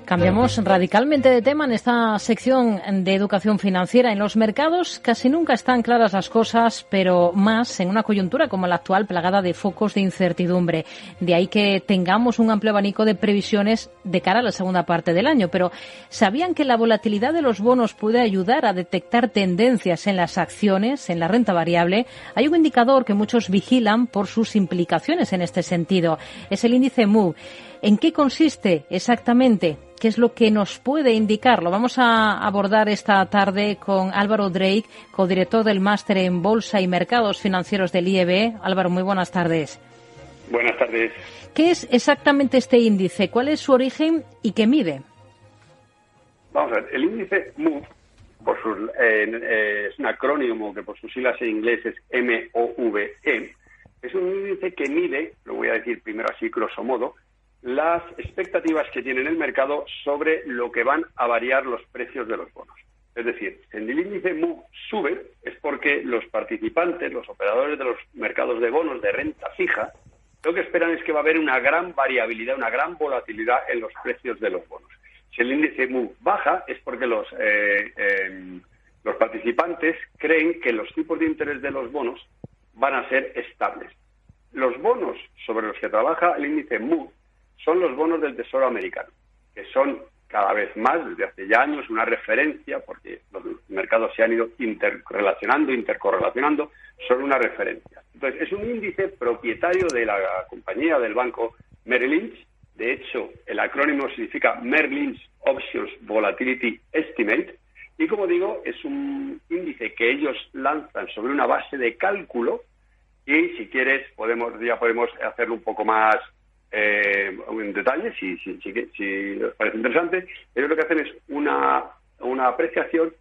Cambiamos radicalmente de tema en esta sección de educación financiera. En los mercados casi nunca están claras las cosas, pero más en una coyuntura como la actual, plagada de focos de incertidumbre. De ahí que tengamos un amplio abanico de previsiones de cara a la segunda parte del año. Pero ¿sabían que la volatilidad de los bonos puede ayudar a detectar tendencias en las acciones, en la renta variable? Hay un indicador que muchos vigilan por sus implicaciones en este sentido. Es el índice MOVE. ¿En qué consiste exactamente? ¿Qué es lo que nos puede indicar? Lo vamos a abordar esta tarde con Álvaro Drake, codirector del Máster en Bolsa y Mercados Financieros del IEB. Álvaro, muy buenas tardes. Buenas tardes. ¿Qué es exactamente este índice? ¿Cuál es su origen y qué mide? Vamos a ver, el índice MOVE, es un acrónimo que por sus siglas en inglés es MOVE. Es un índice que mide, lo voy a decir primero así grosso modo, las expectativas que tiene el mercado sobre lo que van a variar los precios de los bonos. Es decir, si el índice MOVE sube es porque los participantes, los operadores de los mercados de bonos de renta fija, lo que esperan es que va a haber una gran variabilidad, una gran volatilidad en los precios de los bonos. Si el índice MOVE baja es porque los participantes creen que los tipos de interés de los bonos van a ser estables. Los bonos sobre los que trabaja el índice MOVE son los bonos del Tesoro americano, que son cada vez más, desde hace ya años, una referencia, porque los mercados se han ido intercorrelacionando, son una referencia. Entonces, es un índice propietario de la compañía del banco Merrill Lynch. De hecho, el acrónimo significa Merrill Lynch Options Volatility Estimate, y como digo, es un índice que ellos lanzan sobre una base de cálculo, y si quieres, podemos hacerlo un poco más en detalle, si os parece interesante. Ellos lo que hacen es una apreciación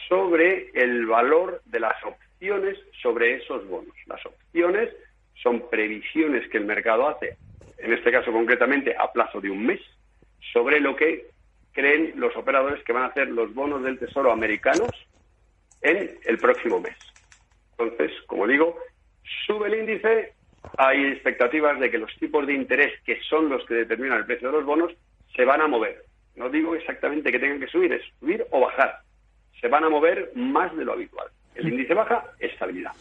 sobre el valor de las opciones sobre esos bonos. Las opciones son previsiones que el mercado hace, en este caso concretamente a plazo de un mes, sobre lo que creen los operadores que van a hacer los bonos del Tesoro americanos en el próximo mes. Entonces, como digo, sube el índice. Hay expectativas de que los tipos de interés, que son los que determinan el precio de los bonos, se van a mover. No digo exactamente que tengan que subir, es subir o bajar. Se van a mover más de lo habitual. El índice baja, estabilidad.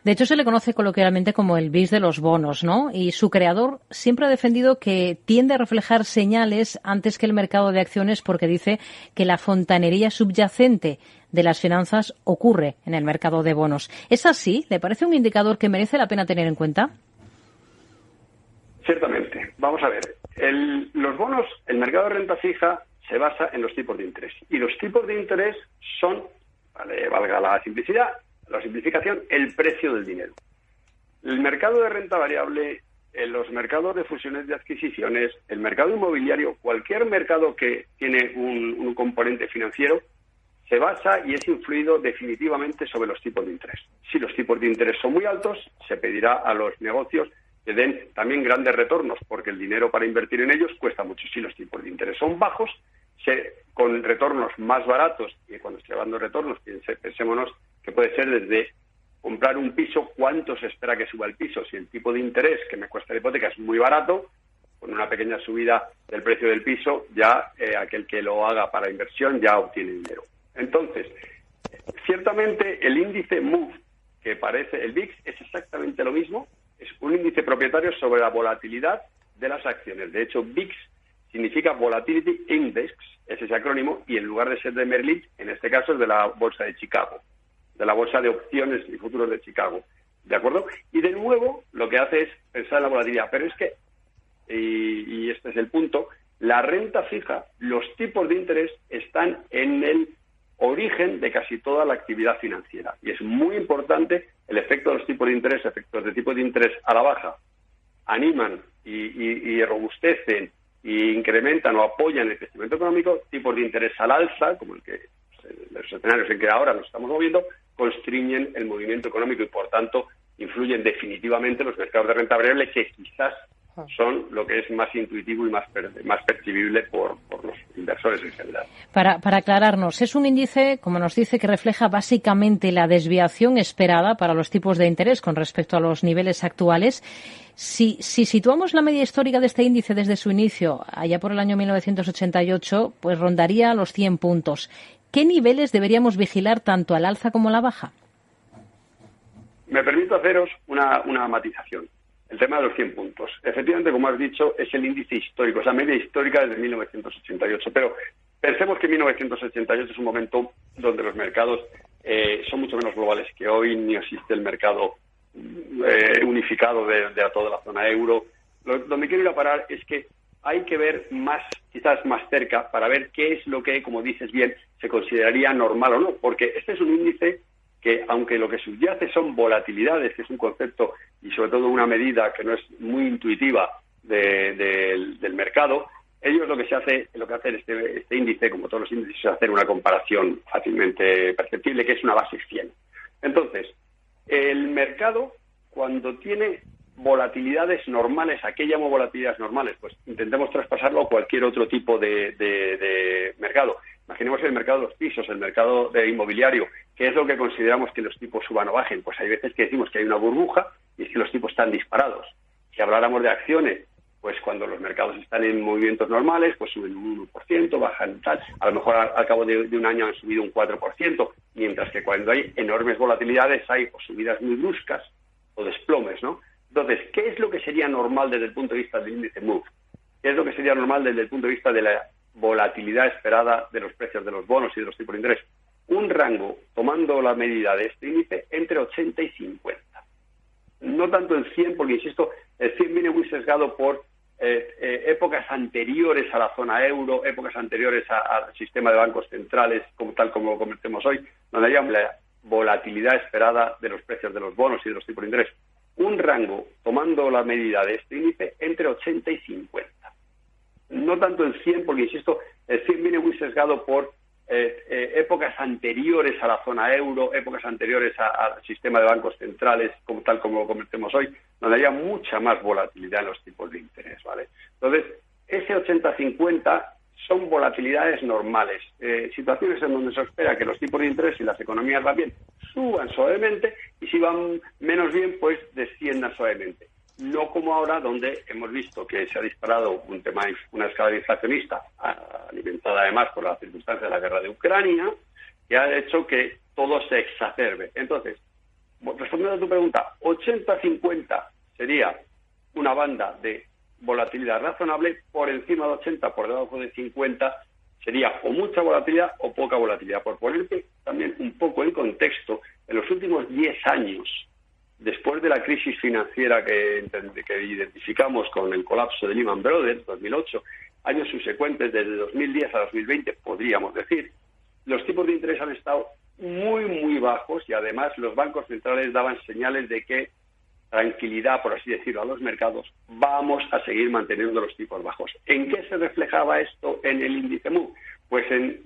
De hecho, se le conoce coloquialmente como el VIX de los bonos, ¿no? Y su creador siempre ha defendido que tiende a reflejar señales antes que el mercado de acciones, porque dice que la fontanería subyacente de las finanzas ocurre en el mercado de bonos. ¿Es así? ¿Le parece un indicador que merece la pena tener en cuenta? Ciertamente. Vamos a ver. Los bonos, el mercado de renta fija se basa en los tipos de interés. Y los tipos de interés son, valga la simplificación, el precio del dinero. El mercado de renta variable, los mercados de fusiones de adquisiciones, el mercado inmobiliario, cualquier mercado que tiene un componente financiero, se basa y es influido definitivamente sobre los tipos de interés. Si los tipos de interés son muy altos, se pedirá a los negocios que den también grandes retornos, porque el dinero para invertir en ellos cuesta mucho. Si los tipos de interés son bajos, con retornos más baratos, y cuando estoy hablando de retornos, pensémonos que puede ser desde comprar un piso, ¿cuánto se espera que suba el piso? Si el tipo de interés que me cuesta la hipoteca es muy barato, con una pequeña subida del precio del piso, ya aquel que lo haga para inversión ya obtiene dinero. Entonces, ciertamente el índice MOVE, que parece el VIX, es exactamente lo mismo. Es un índice propietario sobre la volatilidad de las acciones. De hecho, VIX significa Volatility Index, es ese acrónimo, y en lugar de ser de Merrill Lynch, en este caso es de la Bolsa de Chicago, de la Bolsa de Opciones y Futuros de Chicago. ¿De acuerdo? Y de nuevo, lo que hace es pensar en la volatilidad. Pero es que, y este es el punto, la renta fija, los tipos de interés están en el origen de casi toda la actividad financiera. Y es muy importante el efecto de los tipos de interés, efectos de tipos de interés a la baja, animan y robustecen y incrementan o apoyan el crecimiento económico. Tipos de interés al alza, como los escenarios en que ahora nos estamos moviendo, constriñen el movimiento económico y, por tanto, influyen definitivamente en los mercados de renta variable, que quizás son lo que es más intuitivo y más percibible por los inversores en general. Para aclararnos, es un índice, como nos dice, que refleja básicamente la desviación esperada para los tipos de interés con respecto a los niveles actuales. Si situamos la media histórica de este índice desde su inicio, allá por el año 1988, pues rondaría los 100 puntos. ¿Qué niveles deberíamos vigilar tanto al alza como a la baja? Me permito haceros una matización. El tema de los 100 puntos. Efectivamente, como has dicho, es el índice histórico, es la media histórica desde 1988. Pero pensemos que 1988 es un momento donde los mercados son mucho menos globales que hoy, ni existe el mercado unificado de toda la zona euro. Donde quiero ir a parar es que hay que ver quizás más cerca, para ver qué es lo que, como dices bien, se consideraría normal o no. Porque este es un índice que, aunque lo que subyace son volatilidades, que es un concepto y sobre todo una medida que no es muy intuitiva del mercado, ellos lo que hacen este índice, como todos los índices, es hacer una comparación fácilmente perceptible, que es una base 100. Entonces, el mercado, cuando tiene volatilidades normales, ¿a qué llamo volatilidades normales? Pues intentemos traspasarlo a cualquier otro tipo de mercado. Imaginemos el mercado de los pisos, el mercado de inmobiliario. ¿Qué es lo que consideramos que los tipos suban o bajen? Pues hay veces que decimos que hay una burbuja y es que los tipos están disparados. Si habláramos de acciones, pues cuando los mercados están en movimientos normales, pues suben un 1%, bajan tal. A lo mejor al cabo de un año han subido un 4%, mientras que cuando hay enormes volatilidades hay o subidas muy bruscas o desplomes, ¿no? Entonces, ¿qué es lo que sería normal desde el punto de vista del índice MOVE? ¿Qué es lo que sería normal desde el punto de vista de la volatilidad esperada de los precios de los bonos y de los tipos de interés? Un rango, tomando la medida de este índice, entre 80 y 50. No tanto el 100, porque, insisto, el 100 viene muy sesgado por épocas anteriores a la zona euro, épocas anteriores al sistema de bancos centrales, tal como conocemos hoy, donde hay la volatilidad esperada de los precios de los bonos y de los tipos de interés. Un rango, tomando la medida de este índice, entre 80 y 50. No tanto el 100, porque, insisto, el 100 viene muy sesgado por épocas anteriores a la zona euro, épocas anteriores al sistema de bancos centrales, tal como conocemos hoy, donde haya mucha más volatilidad en los tipos de interés, ¿vale? Entonces, ese 80-50 son volatilidades normales, situaciones en donde se espera que los tipos de interés y las economías van bien, suban suavemente, y si van menos bien, pues desciendan suavemente. No como ahora, donde hemos visto que se ha disparado una escala inflacionista, alimentada además por las circunstancias de la guerra de Ucrania, que ha hecho que todo se exacerbe. Entonces, respondiendo a tu pregunta, 80-50 sería una banda de volatilidad razonable, por encima de 80, por debajo de 50, sería o mucha volatilidad o poca volatilidad. Por ponerte también un poco en contexto, en los últimos 10 años, después de la crisis financiera que identificamos con el colapso de Lehman Brothers, 2008, años subsecuentes, desde 2010 a 2020, podríamos decir, los tipos de interés han estado muy, muy bajos, y además los bancos centrales daban señales de que tranquilidad, por así decirlo, a los mercados, vamos a seguir manteniendo los tipos bajos. ¿En qué se reflejaba esto en el índice MOVE? Pues en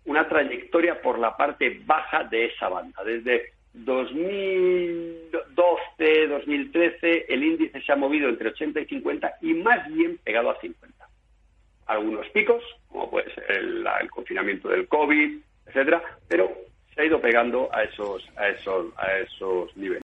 una trayectoria por la parte baja de esa banda. Desde 2012, 2013, el índice se ha movido entre 80 y 50 y más bien pegado a 50. Algunos picos, como puede ser el confinamiento del COVID, etcétera, pero se ha ido pegando a esos niveles.